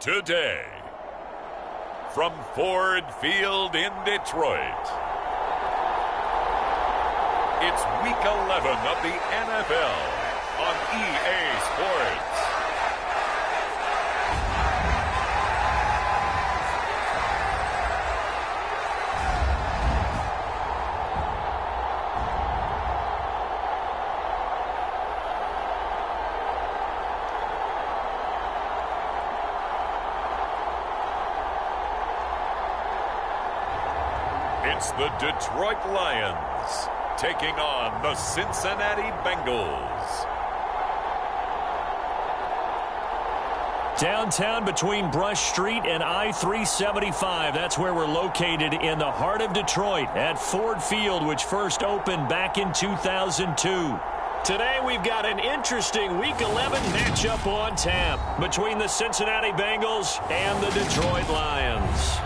Today, from Ford Field in Detroit, it's Week 11 of the NFL on EA Sports. It's the Detroit Lions taking on the Cincinnati Bengals. Downtown between Brush Street and I-375. That's where we're located in the heart of Detroit at Ford Field, which first opened back in 2002. Today we've got an interesting Week 11 matchup on tap between the Cincinnati Bengals and the Detroit Lions.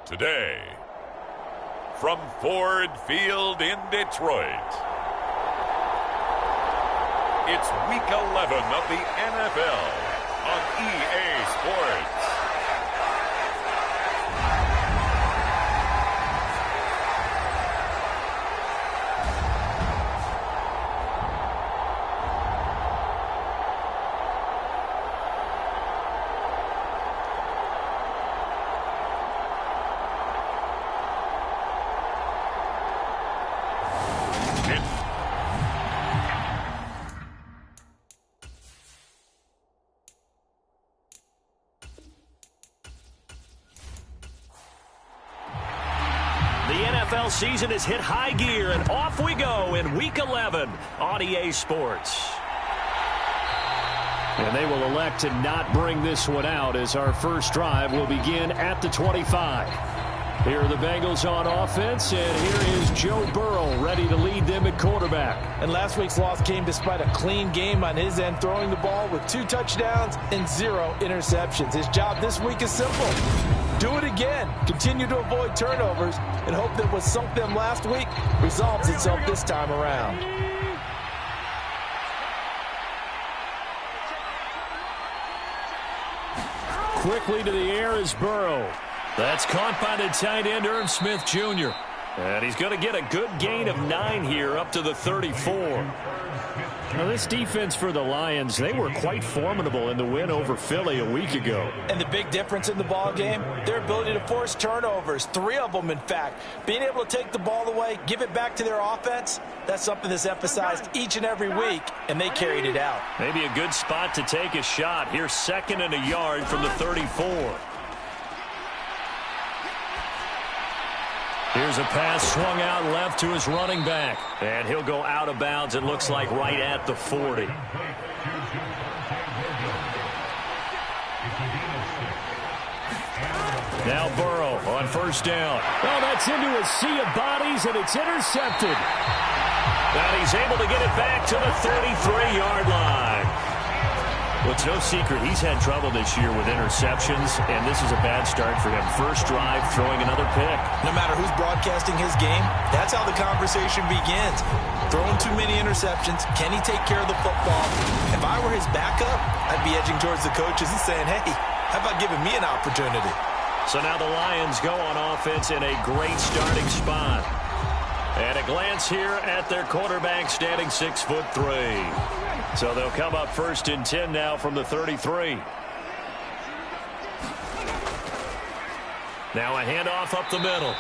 Today, from Ford Field in Detroit, it's Week 11 of the NFL on EA Sports. NFL season has hit high gear, and off we go in Week 11 on EA Sports. And they will elect to not bring this one out as our first drive will begin at the 25. Here are the Bengals on offense, and here is Joe Burrow ready to lead them at quarterback. And last week's loss came despite a clean game on his end, throwing the ball with 2 touchdowns and 0 interceptions. His job this week is simple. Do it again. Continue to avoid turnovers and hope that what sunk them last week resolves itself this time around. Quickly to the air is Burrow. That's caught by the tight end, Irv Smith Jr. And he's going to get a good gain of 9 here up to the 34. Now, this defense for the Lions, they were quite formidable in the win over Philly a week ago. And the big difference in the ball game, their ability to force turnovers, 3 of them, in fact. Being able to take the ball away, give it back to their offense, that's something that's emphasized each and every week, and they carried it out. Maybe a good spot to take a shot. Here's 2nd and a yard from the 34. Here's a pass swung out left to his running back. And he'll go out of bounds, it looks like, right at the 40. Now Burrow on first down. Oh, that's into a sea of bodies, and it's intercepted. And he's able to get it back to the 33-yard line. Well, it's no secret he's had trouble this year with interceptions, and this is a bad start for him. First drive, throwing another pick. No matter who's broadcasting his game, that's how the conversation begins. Throwing too many interceptions. Can he take care of the football? If I were his backup, I'd be edging towards the coaches and saying, hey, how about giving me an opportunity? So now the Lions go on offense in a great starting spot. And a glance here at their quarterback, standing 6'3". So they'll come up 1st and 10 now from the 33. Now a handoff up the middle.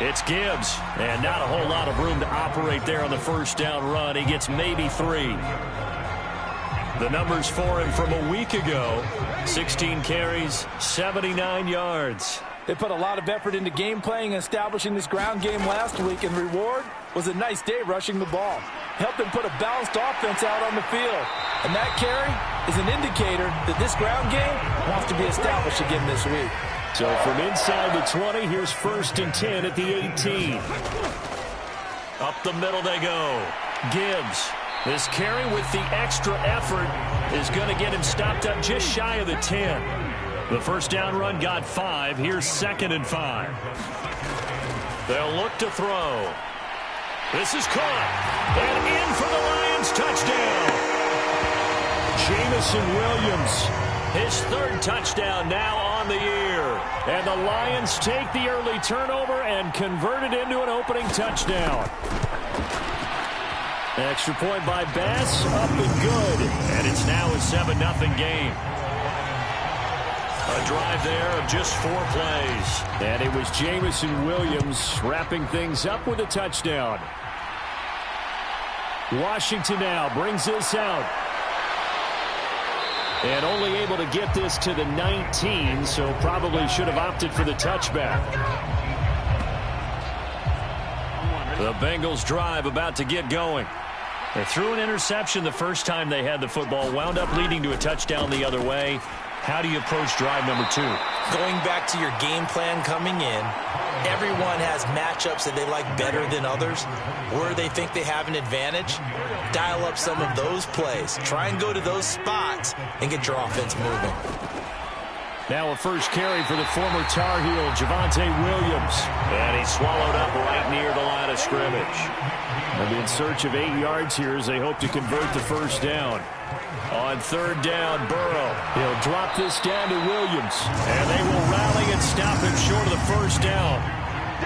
It's Gibbs, and not a whole lot of room to operate there on the first down run. He gets maybe 3. The numbers for him from a week ago: 16 carries, 79 yards. They put a lot of effort into game playing and establishing this ground game last week, and reward was a nice day rushing the ball. Helped them put a balanced offense out on the field. And that carry is an indicator that this ground game wants to be established again this week. So from inside the 20, here's 1st and 10 at the 18. Up the middle they go. Gibbs. This carry with the extra effort is going to get him stopped up just shy of the 10. The first down run got 5. Here's 2nd and 5. They'll look to throw. This is caught. And in for the Lions touchdown. Jamison Williams. His 3rd touchdown now on the year. And the Lions take the early turnover and convert it into an opening touchdown. Extra point by Bass, up and good. And it's now a 7-0 game. A drive there of just 4 plays. And it was Jamison Williams wrapping things up with a touchdown. Washington now brings this out. And only able to get this to the 19, so probably should have opted for the touchback. The Bengals drive about to get going. They threw an interception the first time they had the football, wound up leading to a touchdown the other way. How do you approach drive number 2? Going back to your game plan coming in, everyone has matchups that they like better than others. Where they think they have an advantage, dial up some of those plays. Try and go to those spots and get your offense moving. Now a first carry for the former Tar Heel, Javonte Williams. And he's swallowed up right near the line of scrimmage. And in search of 8 yards here as they hope to convert the first down. On third down, Burrow. He'll drop this down to Williams. And they will rally and stop him short of the first down.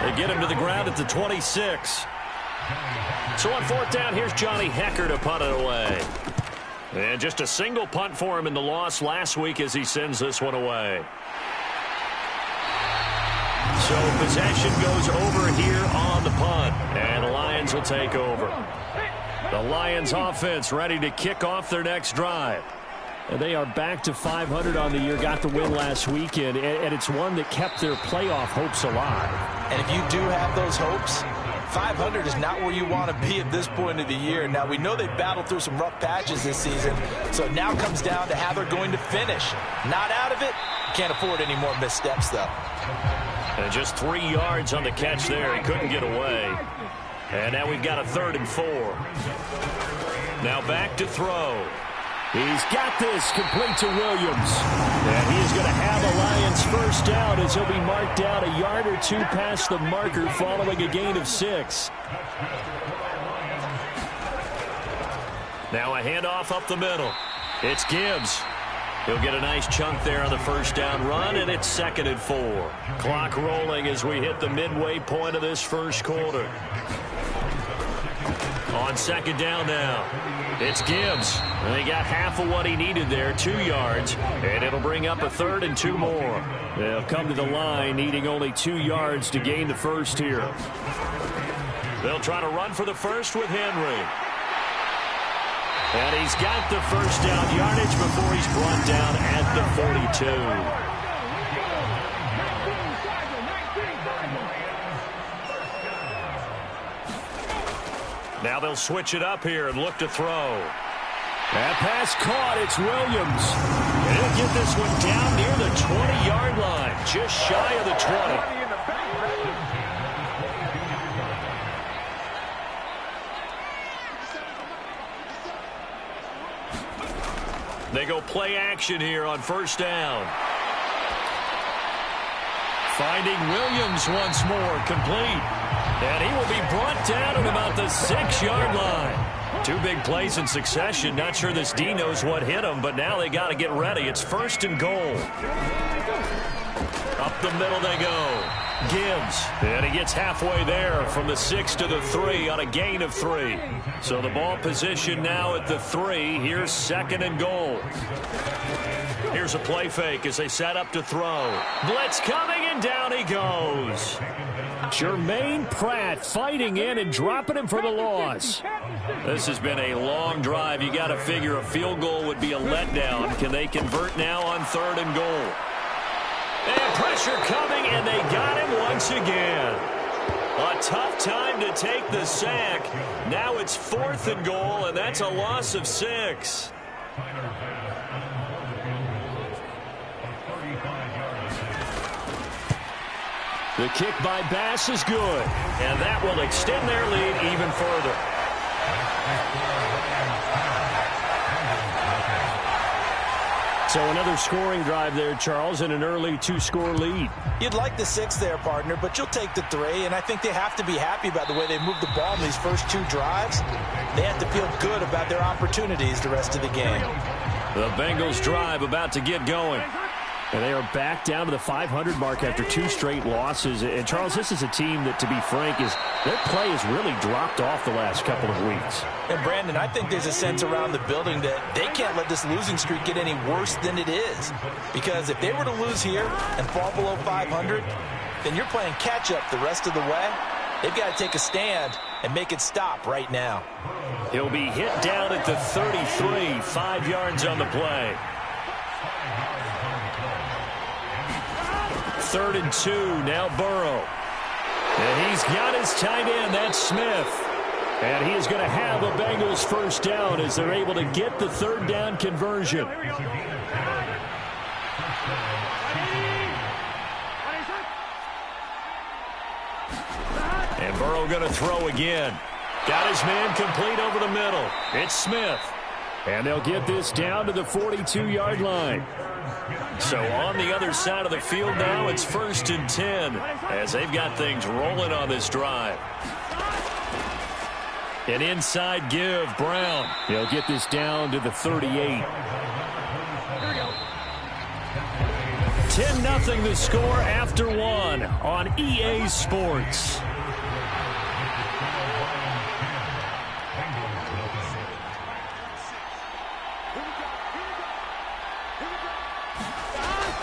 They get him to the ground at the 26. So on fourth down, here's Johnny Hecker to punt it away. And just a single punt for him in the loss last week as he sends this one away. So possession goes over here on the punt. And the Lions will take over. The Lions offense ready to kick off their next drive. And they are back to 500 on the year, got the win last weekend, and it's one that kept their playoff hopes alive. And if you do have those hopes, 500 is not where you want to be at this point of the year. Now, we know they battled through some rough patches this season, so it now comes down to how they're going to finish. Not out of it. Can't afford any more missteps, though. And just 3 yards on the catch there. He couldn't get away. And now we've got a 3rd and 4. Now back to throw. He's got this complete to Williams. And he is going to have a Lions first down as he'll be marked down a yard or 2 past the marker following a gain of 6. Now a handoff up the middle. It's Gibbs. He'll get a nice chunk there on the first down run, and it's 2nd and 4. Clock rolling as we hit the midway point of this first quarter. On 2nd down now, it's Gibbs. And he got half of what he needed there, 2 yards, and it'll bring up a 3rd and 2 more. They'll come to the line needing only 2 yards to gain the first here. They'll try to run for the first with Henry. And he's got the first down yardage before he's brought down at the 42. Now they'll switch it up here and look to throw. That pass caught. It's Williams. And he'll get this one down near the 20-yard line, just shy of the 20. They go play action here on first down. Finding Williams once more, complete. And he will be brought down at about the 6-yard line. 2 big plays in succession. Not sure this D knows what hit him, but now they got to get ready. It's 1st and goal. Up the middle they go. Gibbs. And he gets halfway there from the 6 to the 3 on a gain of 3. So the ball position now at the 3. Here's 2nd and goal. Here's a play fake as they set up to throw. Blitz coming, and down he goes. Jermaine Pratt fighting in and dropping him for the loss. This has been a long drive. You got to figure a field goal would be a letdown. Can they convert now on 3rd and goal? And pressure coming, and they got him once again. A tough time to take the sack. Now it's 4th and goal, and that's a loss of 6. The kick by Bass is good, and that will extend their lead even further. So another scoring drive there, Charles, and an early 2-score lead. You'd like the 6 there, partner, but you'll take the 3, and I think they have to be happy about the way they moved the ball in these first 2 drives. They have to feel good about their opportunities the rest of the game. The Bengals drive about to get going. And they are back down to the 500 mark after 2 straight losses. And, Charles, this is a team that, to be frank, their play has really dropped off the last couple of weeks. And, Brandon, I think there's a sense around the building that they can't let this losing streak get any worse than it is. Because if they were to lose here and fall below 500, then you're playing catch-up the rest of the way. They've got to take a stand and make it stop right now. He'll be hit down at the 33, 5 yards on the play. 3rd and 2, now Burrow. And he's got his tight end, that's Smith. And he is going to have a Bengals first down as they're able to get the 3rd down conversion. And Burrow going to throw again. Got his man complete over the middle. It's Smith. And they'll get this down to the 42-yard line. So on the other side of the field now, it's 1st and 10 as they've got things rolling on this drive. An inside give, Brown. He'll get this down to the 38. 10-0 the score after one on EA Sports.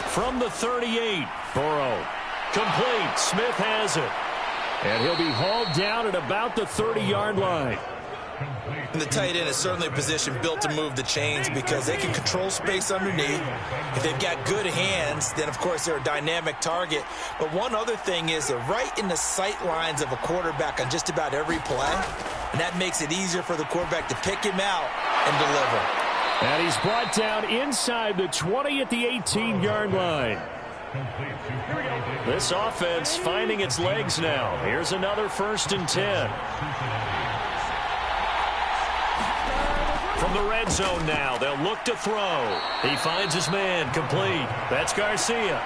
From the 38, Burrow. Complete. Smith has it. And he'll be hauled down at about the 30-yard line. And the tight end is certainly a position built to move the chains because they can control space underneath. If they've got good hands, then, of course, they're a dynamic target. But one other thing is they're right in the sight lines of a quarterback on just about every play. And that makes it easier for the quarterback to pick him out and deliver. And he's brought down inside the 20 at the 18-yard line. This offense finding its legs now. Here's another 1st and 10. From the red zone now, they'll look to throw. He finds his man, complete. That's Garcia.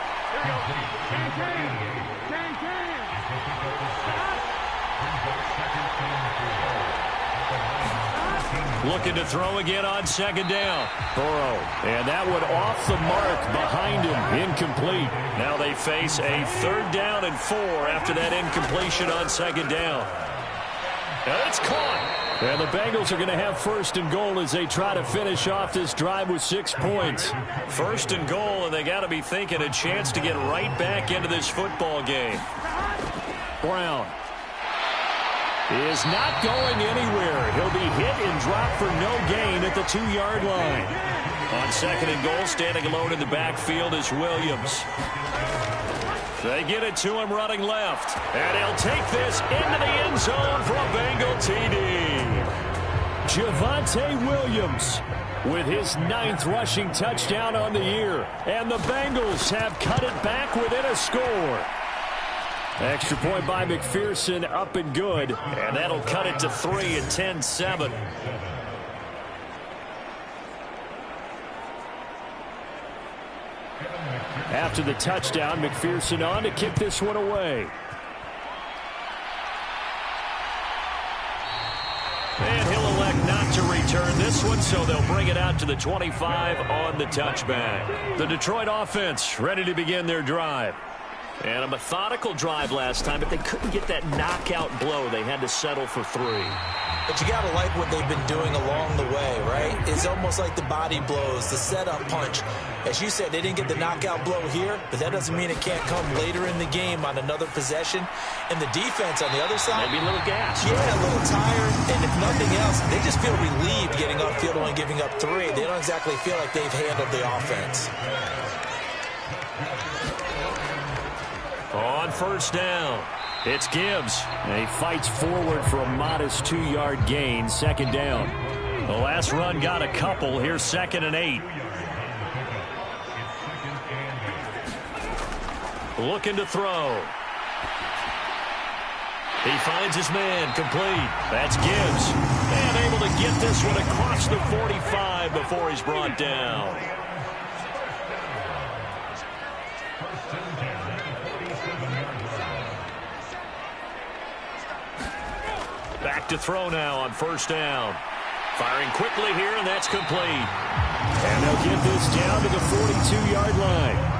Looking to throw again on 2nd down. Burrow, and that one off the mark behind him, incomplete. Now they face a 3rd down and 4 after that incompletion on 2nd down. And it's caught. And the Bengals are going to have 1st and goal as they try to finish off this drive with 6 points. 1st and goal, and they got to be thinking a chance to get right back into this football game. Brown is not going anywhere. He'll be hit and dropped for no gain at the 2-yard line. On 2nd and goal, standing alone in the backfield is Williams. They get it to him running left. And he'll take this into the end zone for a Bengal TD. Javonte Williams with his 9th rushing touchdown on the year. And the Bengals have cut it back within a score. Extra point by McPherson, up and good. And that'll cut it to 3 at 10-7. After the touchdown, McPherson on to kick this one away. And he'll elect not to return this one, so they'll bring it out to the 25 on the touchback. The Detroit offense ready to begin their drive. And a methodical drive last time, but they couldn't get that knockout blow. They had to settle for 3. But you got to like what they've been doing along the way, right? It's almost like the body blows, the setup punch. As you said, they didn't get the knockout blow here, but that doesn't mean it can't come later in the game on another possession. And the defense on the other side, maybe a little gas. Yeah, a little tired. And if nothing else, they just feel relieved getting upfield only giving up 3. They don't exactly feel like they've handled the offense. On 1st down, it's Gibbs. And he fights forward for a modest 2-yard gain, 2nd down. The last run got a couple. Here's 2nd and 8. Looking to throw. He finds his man, complete. That's Gibbs. And able to get this one across the 45 before he's brought down. Back to throw now on 1st down. Firing quickly here, and that's complete. And they'll get this down to the 42-yard line.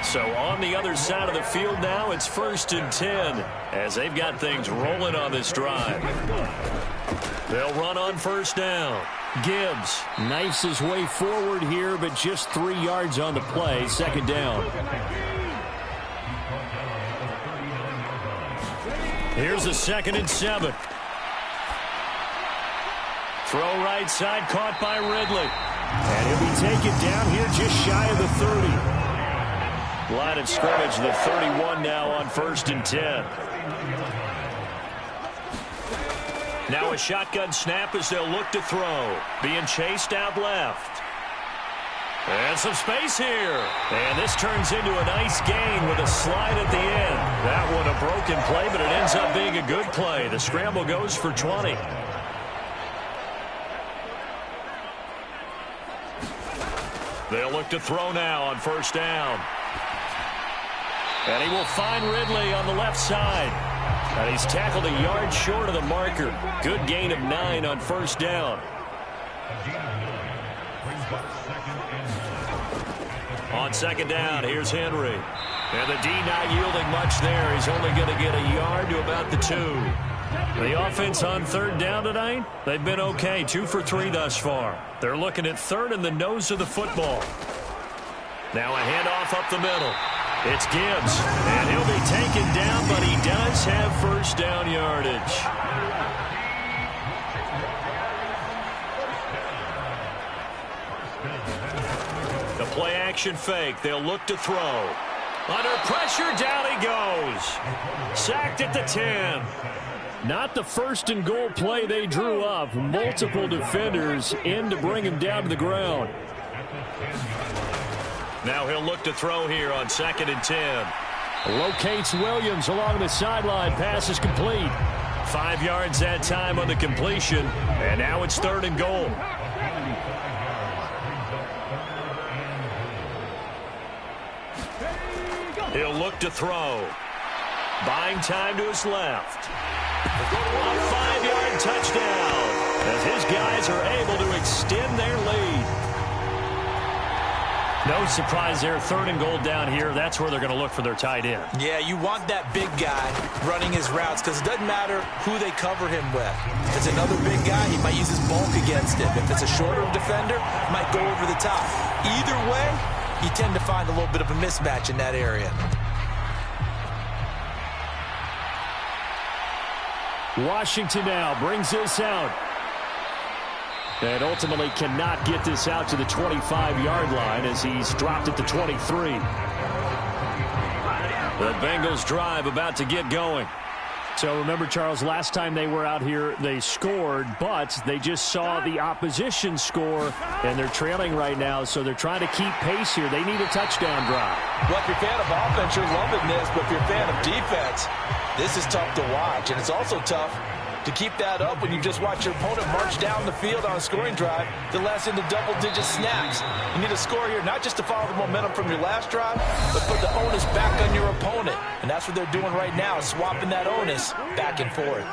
So on the other side of the field now, it's 1st and 10 as they've got things rolling on this drive. They'll run on 1st down. Gibbs knifes his way forward here, but just 3 yards on the play, 2nd down. Here's a 2nd and 7. Throw right side, caught by Ridley. And he'll be taken down here just shy of the 30. Line of scrimmage, the 31 now on 1st and 10. Now a shotgun snap as they'll look to throw. Being chased out left. And some space here. And this turns into a nice gain with a slide at the end. That one a broken play, but it ends up being a good play. The scramble goes for 20. They'll look to throw now on first down. And he will find Ridley on the left side. And he's tackled a yard short of the marker. Good gain of 9 on first down. On second down, here's Henry. And the D not yielding much there. He's only going to get a yard to about the 2. The offense on third down tonight, they've been okay. 2 for 3 thus far. They're looking at third in the nose of the football. Now a handoff up the middle. It's Gibbs, and he'll be taken down, but he does have first down yardage. The play action fake. They'll look to throw. Under pressure, down he goes. Sacked at the 10. Not the first and goal play they drew up. Multiple defenders in to bring him down to the ground. Now he'll look to throw here on second and 10. Locates Williams along the sideline. Pass is complete. 5 yards that time on the completion. And now it's third and goal. He'll look to throw. Buying time to his left. A 5-yard touchdown as his guys are able to extend their lead. No surprise there. Third and goal down here. That's where they're going to look for their tight end. Yeah, you want that big guy running his routes because it doesn't matter who they cover him with. If it's another big guy, he might use his bulk against him. If it's a shorter defender, he might go over the top. Either way, you tend to find a little bit of a mismatch in that area. Washington now brings this out. And ultimately cannot get this out to the 25-yard line as he's dropped at the 23. The Bengals drive about to get going. So remember, Charles, last time they were out here, they scored, but they just saw the opposition score, and they're trailing right now, so they're trying to keep pace here. They need a touchdown drive. Well, if you're a fan of offense, you're loving this, but if you're a fan of defense, this is tough to watch, and it's also tough to keep that up when you just watch your opponent march down the field on a scoring drive that lasts into double-digit snaps. You need a score here, not just to follow the momentum from your last drive, but put the onus back on your opponent. And that's what they're doing right now, swapping that onus back and forth.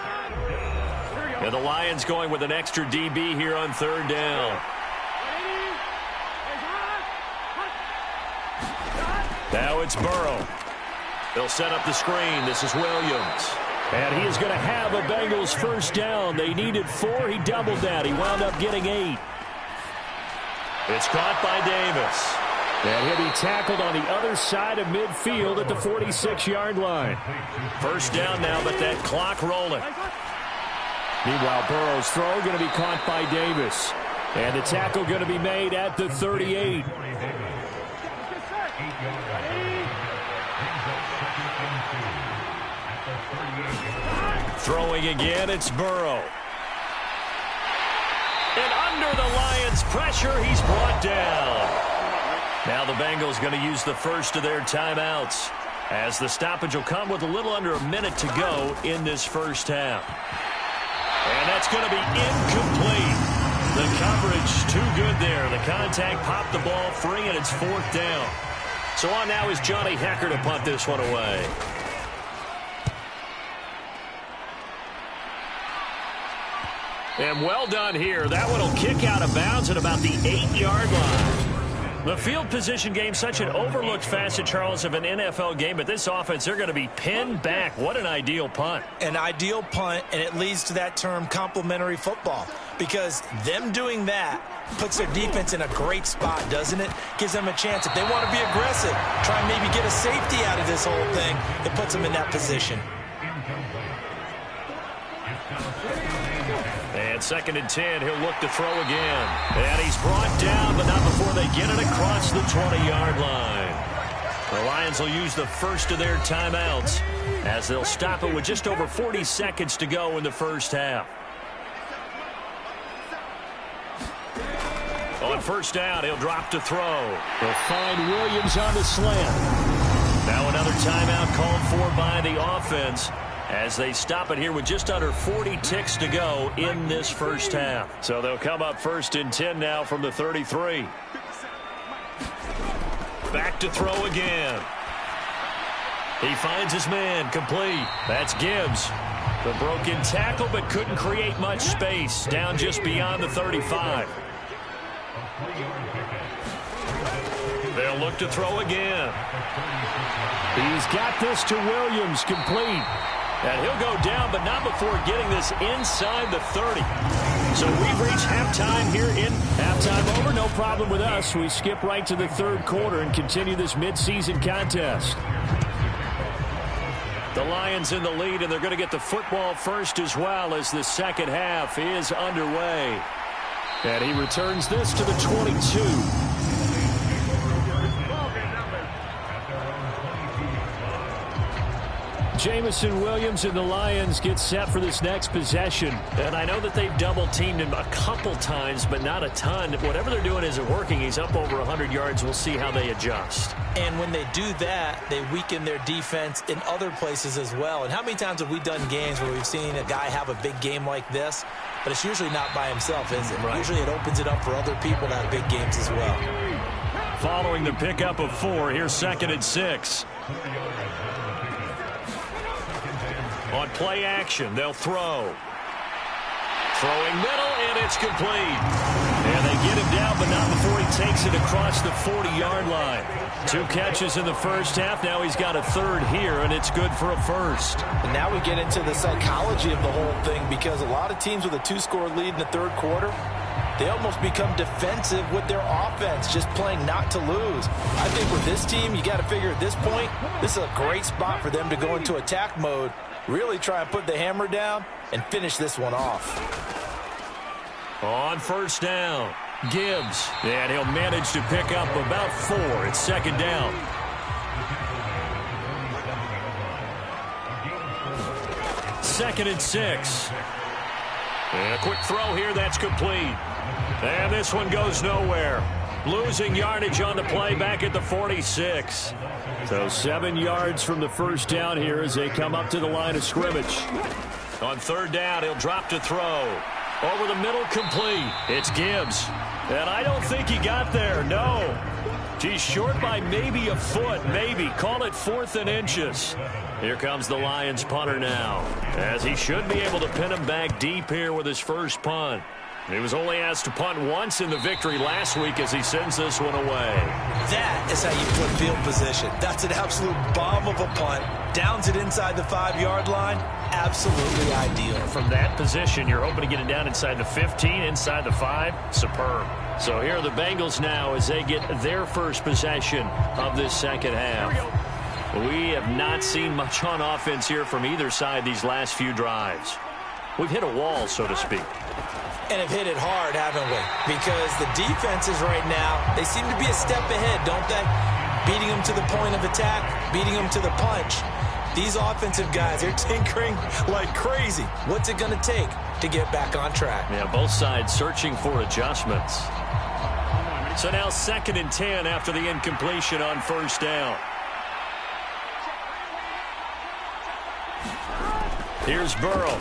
And the Lions going with an extra DB here on third down. Now it's Burrow. They'll set up the screen. This is Williams. And he is going to have a Bengals first down. They needed 4. He doubled that. He wound up getting 8. It's caught by Davis. And he'll be tackled on the other side of midfield at the 46-yard line. First down now, but that clock rolling. Meanwhile, Burrow's throw going to be caught by Davis. And the tackle going to be made at the 38. Throwing again, it's Burrow. And under the Lions' pressure, he's brought down. Now the Bengals going to use the first of their timeouts, as the stoppage will come with a little under a minute to go in this first half. And that's going to be incomplete. The coverage too good there. The contact popped the ball free, and it's fourth down. So on now is Johnny Hecker to punt this one away. And well done here. That one will kick out of bounds at about the 8-yard line. The field position game, such an overlooked facet, Charles, of an NFL game. But this offense, they're going to be pinned back. What an ideal punt. An ideal punt, and it leads to that term complementary football. Because them doing that puts their defense in a great spot, doesn't it? Gives them a chance. If they want to be aggressive, try and maybe get a safety out of this whole thing, it puts them in that position. And second and 10, he'll look to throw again. And he's brought down, but not before they get it across the 20-yard line. The Lions will use the first of their timeouts as they'll stop it with just over 40 seconds to go in the first half. On first down, he'll drop to throw. They'll find Williams on the slant. Now another timeout called for by the offense as they stop it here with just under 40 ticks to go in this first half. So they'll come up first and 10 now from the 33. Back to throw again. He finds his man, complete. That's Gibbs. The broken tackle, but couldn't create much space. Down just beyond the 35. They'll look to throw again. He's got this to Williams, complete. And he'll go down, but not before getting this inside the 30. So we've reached halftime here in halftime over. No problem with us. We skip right to the third quarter and continue this midseason contest. The Lions in the lead, and they're going to get the football first as well as the second half is underway. And he returns this to the 22. Jamison Williams and the Lions get set for this next possession. And I know that they've double-teamed him a couple times, but not a ton. Whatever they're doing isn't working. He's up over 100 yards. We'll see how they adjust. And when they do that, they weaken their defense in other places as well. And how many times have we done games where we've seen a guy have a big game like this, but it's usually not by himself, is it? Right. Usually it opens it up for other people to have big games as well. Following the pickup of 4, here's 2nd and 6. On play action, they'll throw. Throwing middle, and it's complete. And they get him down, but not before he takes it across the 40-yard line. 2 catches in the first half. Now he's got a third here, and it's good for a first. And now we get into the psychology of the whole thing, because a lot of teams with a 2-score lead in the third quarter, they almost become defensive with their offense, just playing not to lose. I think with this team, you got to figure at this point, this is a great spot for them to go into attack mode, really try and put the hammer down and finish this one off. On first down, Gibbs. And he'll manage to pick up about 4. It's 2nd down. Second and 6. And a quick throw here, that's complete. And this one goes nowhere. Losing yardage on the play back at the 46. So 7 yards from the first down here as they come up to the line of scrimmage. On third down, he'll drop to throw. Over the middle, complete. It's Gibbs. And I don't think he got there, no. He's short by maybe a foot, maybe. Call it 4th and inches. Here comes the Lions punter now, as he should be able to pin him back deep here with his first punt. He was only asked to punt once in the victory last week as he sends this one away. That is how you put field position. That's an absolute bomb of a punt. Downs it inside the 5-yard line. Absolutely ideal. From that position, you're hoping to get it down inside the 15, inside the 5. Superb. So here are the Bengals now as they get their first possession of this second half. We have not seen much on offense here from either side these last few drives. We've hit a wall, so to speak. And have hit it hard, haven't we? Because the defenses right now, they seem to be a step ahead, don't they? Beating them to the point of attack, beating them to the punch. These offensive guys, they're tinkering like crazy. What's it going to take to get back on track? Yeah, both sides searching for adjustments. So now 2nd and 10 after the incompletion on first down. Here's Burrow.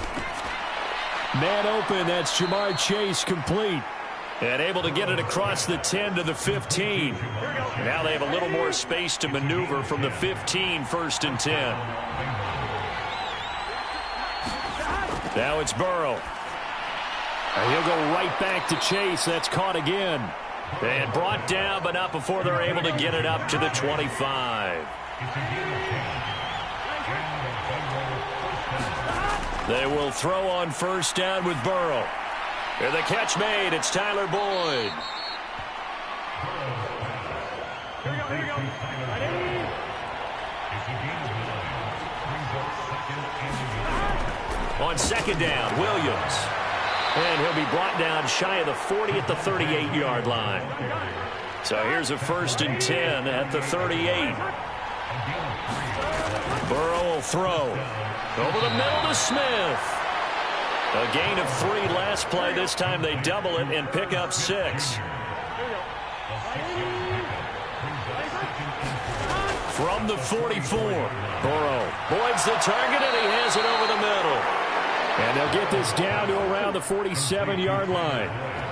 Man open, that's Jamar Chase, complete. And able to get it across the 10 to the 15. Now they have a little more space to maneuver from the 15, 1st and 10. Now it's Burrow. And he'll go right back to Chase. That's caught again. And brought down, but not before they're able to get it up to the 25. They will throw on first down with Burrow. And the catch made. It's Tyler Boyd. On second down, Williams. And he'll be brought down shy of the 40 at the 38-yard line. So here's a 1st and 10 at the 38. Burrow will throw. Over the middle to Smith. A gain of 3 last play. This time they double it and pick up 6. From the 44, Burrow. Boyd's the target, and he has it over the middle. And they'll get this down to around the 47-yard line.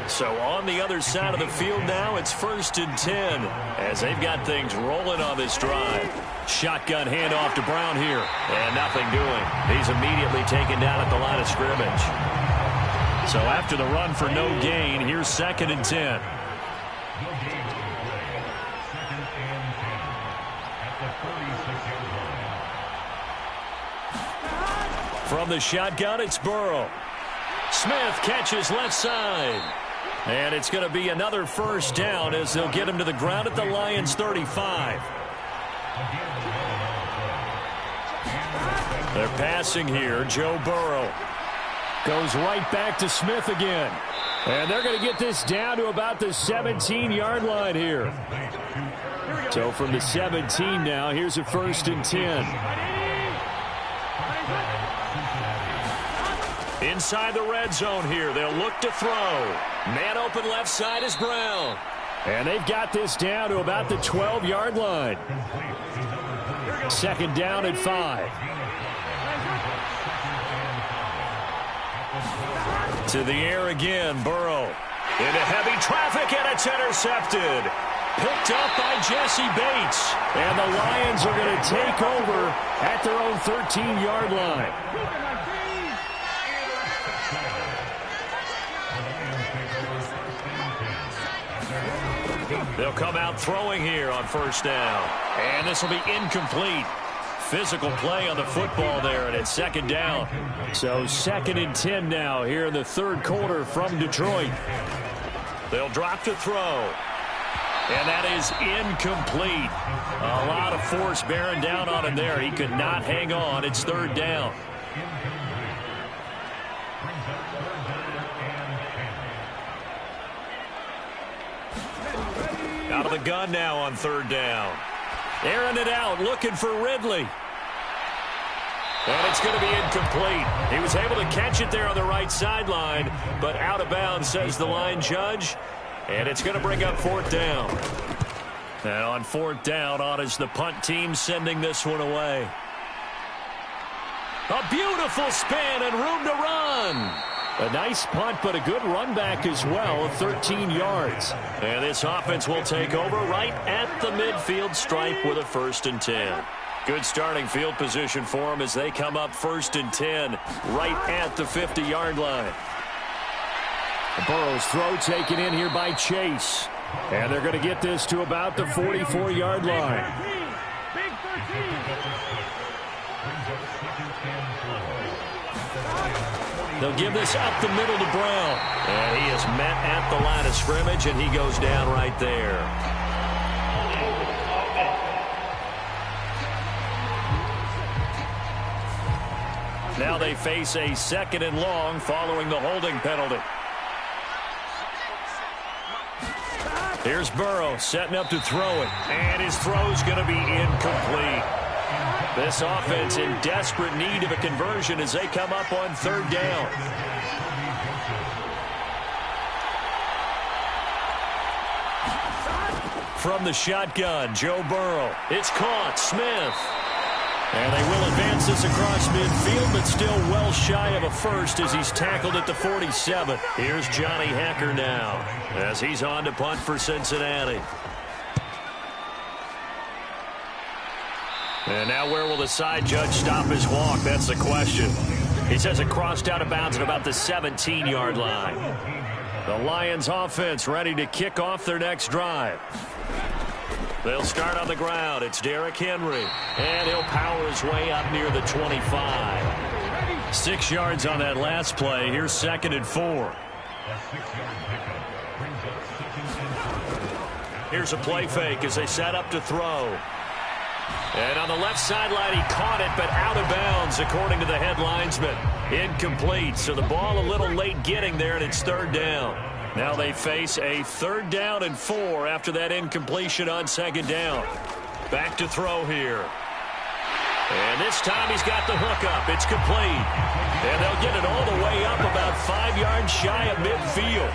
So on the other side of the field now, it's 1st and 10 as they've got things rolling on this drive. Shotgun handoff to Brown here, and nothing doing. He's immediately taken down at the line of scrimmage. So after the run for no gain, here's 2nd and 10. From the shotgun, it's Burrow. Smith catches left side. And it's going to be another 1st down as they'll get him to the ground at the Lions' 35. They're passing here. Joe Burrow goes right back to Smith again. And they're going to get this down to about the 17-yard line here. So from the 17 now, here's a 1st and 10. Inside the red zone here, they'll look to throw. Man open left side is Brown. And they've got this down to about the 12-yard line. 2nd down at 5. To the air again, Burrow. Into heavy traffic, and it's intercepted. Picked up by Jesse Bates. And the Lions are going to take over at their own 13-yard line. They'll come out throwing here on 1st down. And this will be incomplete. Physical play on the football there, and it's 2nd down. So 2nd and 10 now here in the 3rd quarter from Detroit. They'll drop to throw. And that is incomplete. A lot of force bearing down on him there. He could not hang on. It's 3rd down. Out of the gun now on 3rd down. Airing it out, looking for Ridley. And it's going to be incomplete. He was able to catch it there on the right sideline, but out of bounds, says the line judge. And it's going to bring up 4th down. And on 4th down, on is the punt team sending this one away. A beautiful spin and room to run. A nice punt, but a good run back as well, 13 yards. And this offense will take over right at the midfield stripe with a 1st and 10. Good starting field position for them as they come up 1st and 10 right at the 50-yard line. Burrow's throw taken in here by Chase. And they're going to get this to about the 44-yard line. They'll give this up the middle to Brown. And he is met at the line of scrimmage, and he goes down right there. Now they face a 2nd and long following the holding penalty. Here's Burrow setting up to throw it. And his throw's going to be incomplete. This offense in desperate need of a conversion as they come up on 3rd down. From the shotgun, Joe Burrow. It's caught. Smith. And they will advance this across midfield, but still well shy of a 1st as he's tackled at the 47. Here's Johnny Hecker now as he's on to punt for Cincinnati. And now where will the side judge stop his walk? That's the question. He says it crossed out of bounds at about the 17-yard line. The Lions offense ready to kick off their next drive. They'll start on the ground. It's Derrick Henry. And he'll power his way up near the 25. 6 yards on that last play. Here's 2nd and 4. Here's a play fake as they set up to throw. And on the left sideline, he caught it, but out of bounds, according to the head linesman. Incomplete, so the ball a little late getting there, and it's 3rd down. Now they face a 3rd down and 4 after that incompletion on 2nd down. Back to throw here. And this time he's got the hookup. It's complete. And they'll get it all the way up about 5 yards shy of midfield.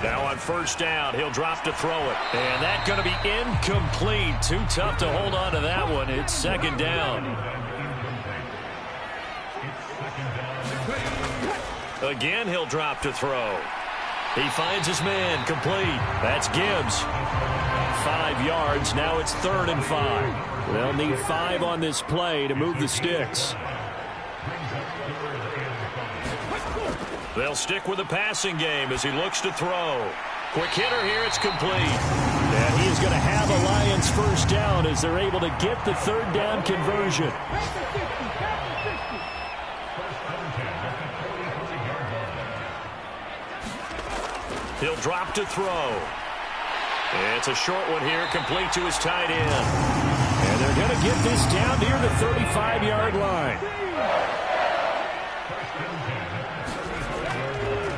Now on 1st down, he'll drop to throw it. And that's going to be incomplete. Too tough to hold on to that one. It's 2nd down. Again, he'll drop to throw. He finds his man, complete. That's Gibbs. 5 yards, now it's 3rd and 5. They'll need 5 on this play to move the sticks. They'll stick with the passing game as he looks to throw. Quick hitter here, it's complete. And he is going to have a Lions first down as they're able to get the 3rd down conversion. He'll drop to throw. It's a short one here, complete to his tight end. And they're going to get this down near the 35-yard line.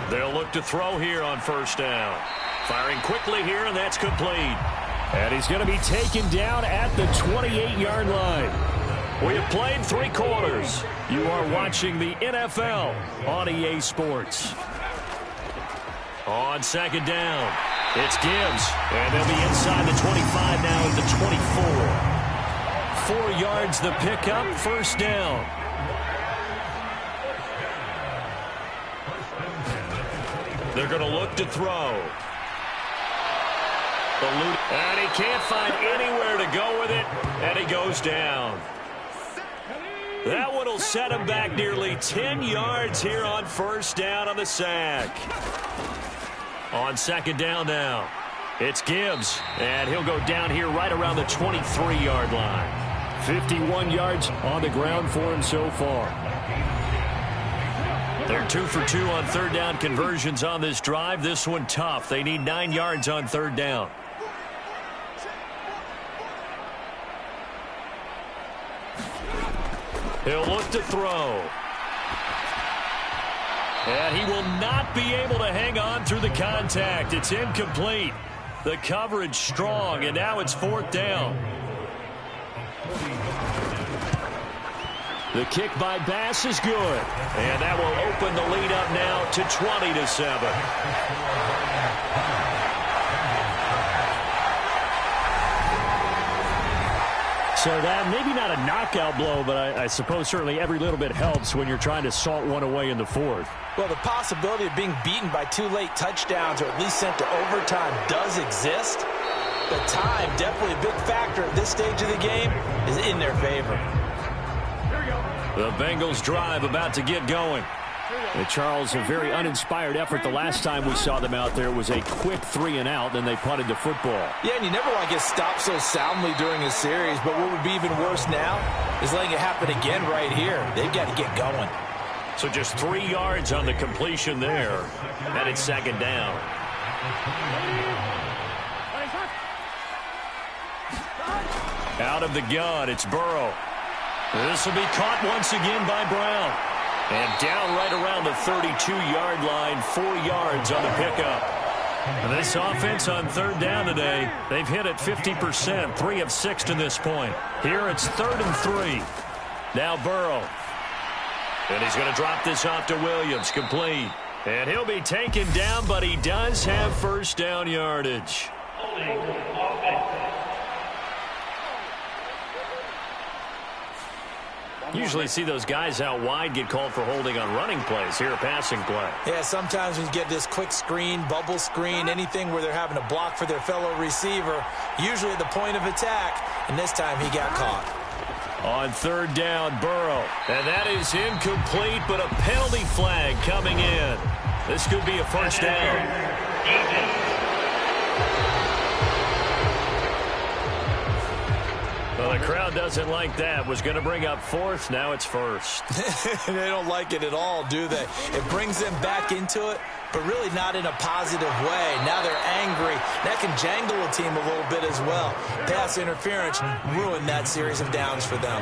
They'll look to throw here on first down. Firing quickly here, and that's complete. And he's going to be taken down at the 28-yard line. We have played 3 quarters. You are watching the NFL on EA Sports. On second down, it's Gibbs. And they'll be inside the 25 now at the 24. 4 yards the pickup, first down. They're going to look to throw. And he can't find anywhere to go with it, and he goes down. That one will set him back nearly 10 yards here on first down on the sack. On second down now, it's Gibbs, and he'll go down here right around the 23-yard line. 51 yards on the ground for him so far. They're 2 for 2 on 3rd down conversions on this drive. This one tough. They need 9 yards on 3rd down. He'll look to throw. And he will not be able to hang on through the contact. It's incomplete. The coverage strong, and now it's 4th down. The kick by Bass is good. And that will open the lead up now to 20-7. So that maybe not a knockout blow, but I suppose certainly every little bit helps when you're trying to salt one away in the 4th. Well, the possibility of being beaten by 2 late touchdowns or at least sent to overtime does exist. But time, definitely a big factor at this stage of the game, is in their favor. The Bengals drive about to get going. Charles, a very uninspired effort the last time we saw them out there. It was a quick 3-and-out, then they punted the football. Yeah, and you never want to get stopped so soundly during a series, but what would be even worse now is letting it happen again right here. They've got to get going. So just 3 yards on the completion there, and it's 2nd down. Out of the gun, it's Burrow. This will be caught once again by Brown. And down right around the 32-yard line, 4 yards on the pickup. This offense on 3rd down today, they've hit it 50%, 3 of 6 to this point. Here it's 3rd and 3. Now Burrow. And he's going to drop this off to Williams, complete. And he'll be taken down, but he does have first down yardage. Usually see those guys out wide get called for holding on running plays. Here, a passing play. Yeah, sometimes when you get this quick screen, bubble screen, anything where they're having to block for their fellow receiver, usually at the point of attack, and this time he got caught. On 3rd down, Burrow. And that is incomplete, but a penalty flag coming in. This could be a first down. Well, the crowd doesn't like that. Was going to bring up 4th. Now it's 1st. They don't like it at all, do they? It brings them back into it, but really not in a positive way. Now they're angry. That can jangle a team a little bit as well. Pass interference ruined that series of downs for them.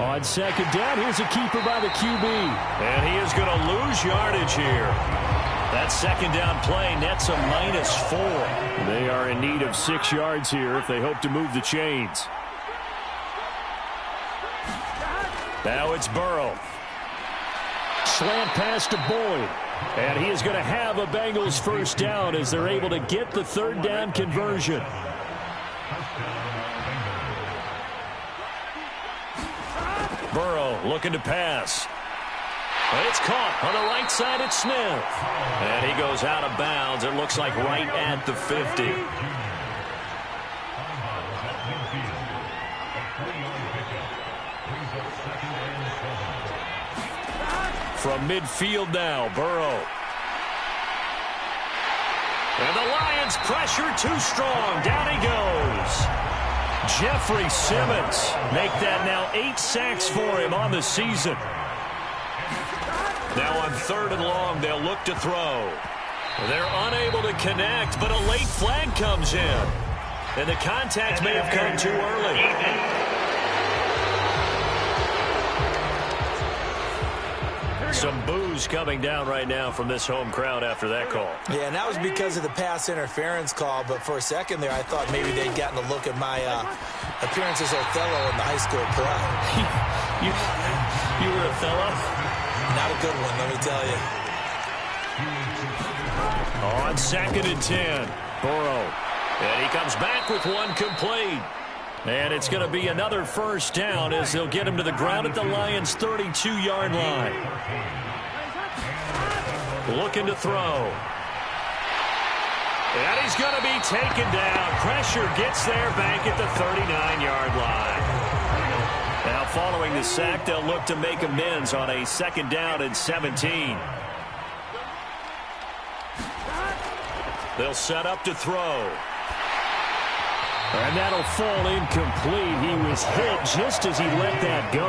On 2nd down, here's a keeper by the QB. And he is going to lose yardage here. That 2nd down play nets a -4. They are in need of 6 yards here if they hope to move the chains. Now it's Burrow. Slant pass to Boyd. And he is going to have a Bengals first down as they're able to get the 3rd down conversion. Burrow looking to pass. And it's caught on the right side at Smith. And he goes out of bounds. It looks like right at the 50. From midfield now, Burrow. And the Lions pressure too strong. Down he goes. Jeffrey Simmons make that now 8 sacks for him on the season. Now on 3rd and long, they'll look to throw. They're unable to connect, but a late flag comes in. And the contact may have come too early. Some boos coming down right now from this home crowd after that call. Yeah, and that was because of the pass interference call, but for a second there I thought maybe they'd gotten a look at my appearance as Othello in the high school play. You were Othello? Not a good one, let me tell you. On 2nd and 10, Burrow. And he comes back with one complete. And it's going to be another first down as they'll get him to the ground at the Lions' 32-yard line. Looking to throw. And he's going to be taken down. Pressure gets there back at the 39-yard line. Now following the sack, they'll look to make amends on a 2nd down and 17. They'll set up to throw. And that'll fall incomplete. He was hit just as he let that go.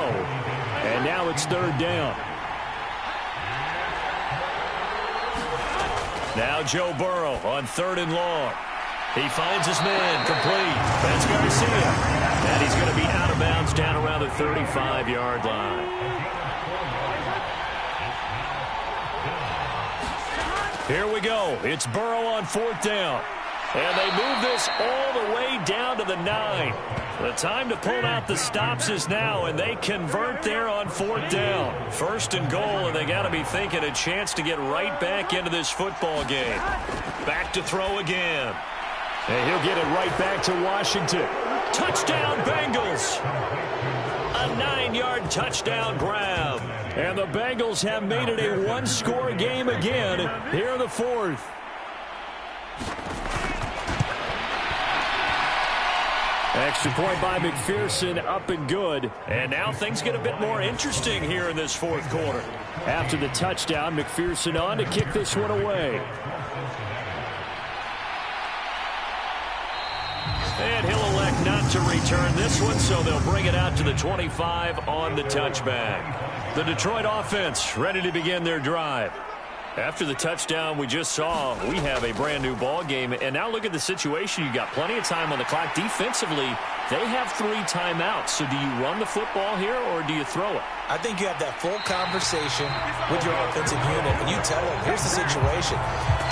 And now it's 3rd down. Now Joe Burrow on 3rd and long. He finds his man complete. That's Garcia. And he's going to be out of bounds down around the 35-yard line. Here we go. It's Burrow on 4th down. And they move this all the way down to the 9. The time to pull out the stops is now, and they convert there on 4th down. 1st and goal, and they got to be thinking a chance to get right back into this football game. Back to throw again. And he'll get it right back to Washington. Touchdown, Bengals. A 9-yard touchdown grab. And the Bengals have made it a one-score game again here in the 4th. Extra point by McPherson, up and good. And now things get a bit more interesting here in this 4th quarter. After the touchdown, McPherson on to kick this one away. And he'll elect not to return this one, so they'll bring it out to the 25 on the touchback. The Detroit offense ready to begin their drive. After the touchdown we just saw, we have a brand new ball game. And now look at the situation. You got plenty of time on the clock. Defensively, they have 3 timeouts. So do you run the football here or do you throw it? I think you have that full conversation with your offensive unit, and you tell them, here's the situation.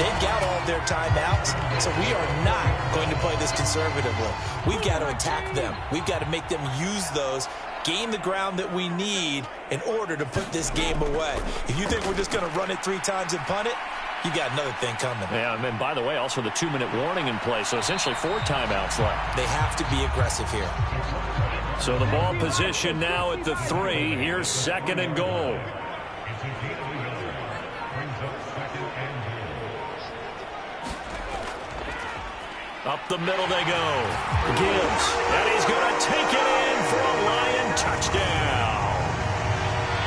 They've got all their timeouts, so we are not going to play this conservatively. We've got to attack them. We've got to make them use those, gain the ground that we need in order to put this game away. If you think we're just going to run it 3 times and punt it, you got another thing coming. Yeah, and by the way, also the 2-minute warning in play, so essentially 4 timeouts left. They have to be aggressive here. So the ball position now at the 3. Here's 2nd and goal. Up the middle they go. Gibbs, and he's going to take it in for a Lion touchdown.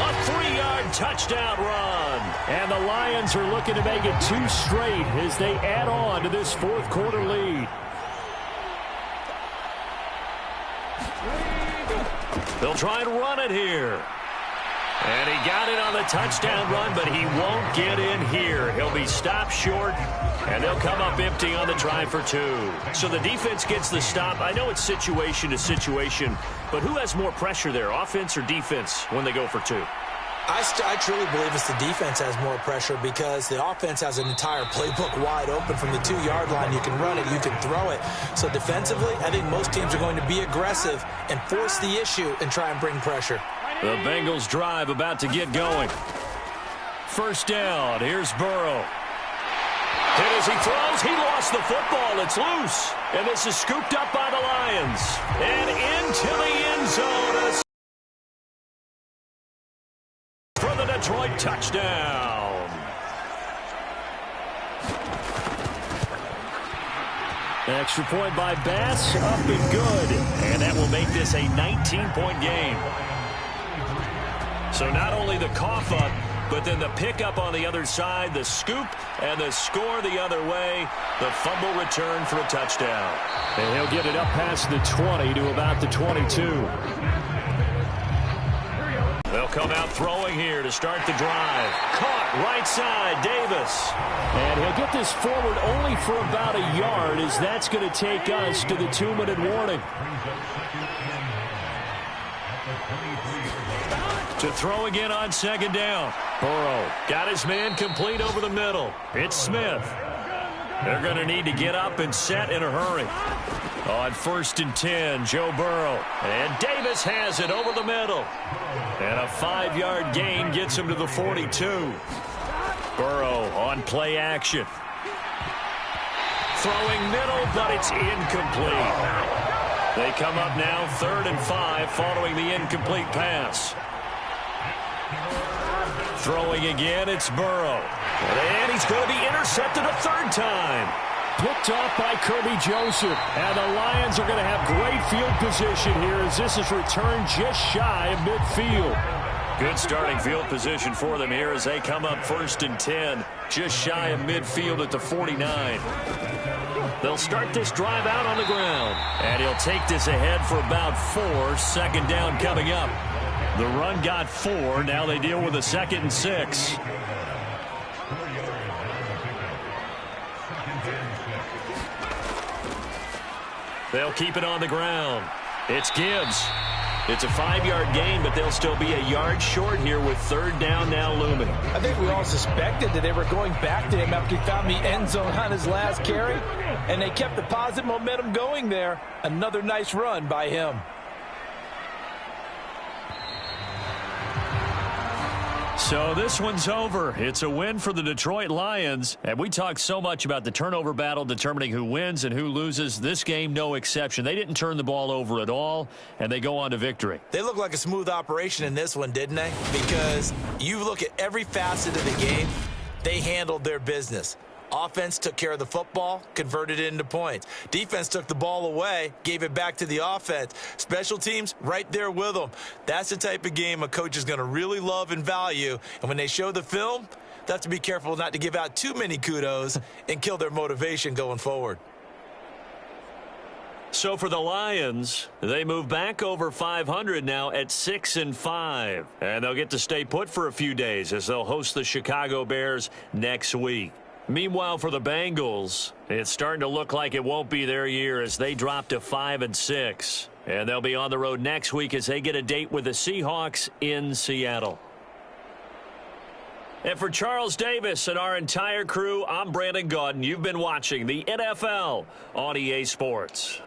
A 3-yard touchdown run. And the Lions are looking to make it 2 straight as they add on to this 4th quarter lead. They'll try and run it here. And he got it on the touchdown run, but he won't get in here. He'll be stopped short, and they'll come up empty on the try for 2. So the defense gets the stop. I know it's situation to situation, but who has more pressure there, offense or defense, when they go for 2? I truly believe it's the defense has more pressure because the offense has an entire playbook wide open from the 2-yard line. You can run it, you can throw it. So defensively, I think most teams are going to be aggressive and force the issue and try and bring pressure. The Bengals drive about to get going. 1st down. Here's Burrow. And as he throws, he lost the football. It's loose. And this is scooped up by the Lions. And into the end zone. Detroit. Touchdown. Extra point by Bass, up and good. And that will make this a 19-point game. So not only the cough up, but then the pickup on the other side, the scoop, and the score the other way. The fumble return for a touchdown. And he'll get it up past the 20 to about the 22. They'll come out throwing here to start the drive. Caught right side, Davis. And he'll get this forward only for about a yard, as that's going to take us to the 2-minute warning. To throw again on second down. Burrow got his man complete over the middle. It's Smith. They're going to need to get up and set in a hurry. On 1st and 10, Joe Burrow. And Davis has it over the middle. And a 5-yard gain gets him to the 42. Burrow on play action. Throwing middle, but it's incomplete. They come up now 3rd and 5 following the incomplete pass. Throwing again, it's Burrow. And he's going to be intercepted a 3rd time. Picked off by Kirby Joseph. And the Lions are going to have great field position here as this is returned just shy of midfield. Good starting field position for them here as they come up 1st and 10, just shy of midfield at the 49. They'll start this drive out on the ground. And he'll take this ahead for about 4. 2nd down coming up. The run got 4. Now they deal with a 2nd and 6. They'll keep it on the ground. It's Gibbs. It's a 5-yard gain, but they'll still be a yard short here with 3rd down now looming. I think we all suspected that they were going back to him after he found the end zone on his last carry, and they kept the positive momentum going there. Another nice run by him. So this one's over. It's a win for the Detroit Lions. And we talk so much about the turnover battle determining who wins and who loses. This game, no exception. They didn't turn the ball over at all, and they go on to victory. They look like a smooth operation in this one, didn't they? Because you look at every facet of the game, they handled their business. Offense took care of the football, converted it into points. Defense took the ball away, gave it back to the offense. Special teams, right there with them. That's the type of game a coach is going to really love and value. And when they show the film, they have to be careful not to give out too many kudos and kill their motivation going forward. So for the Lions, they move back over 500 now at 6-5. And they'll get to stay put for a few days as they'll host the Chicago Bears next week. Meanwhile, for the Bengals, it's starting to look like it won't be their year as they drop to 5-6. And they'll be on the road next week as they get a date with the Seahawks in Seattle. And for Charles Davis and our entire crew, I'm Brandon Gaudin. You've been watching the NFL on EA Sports.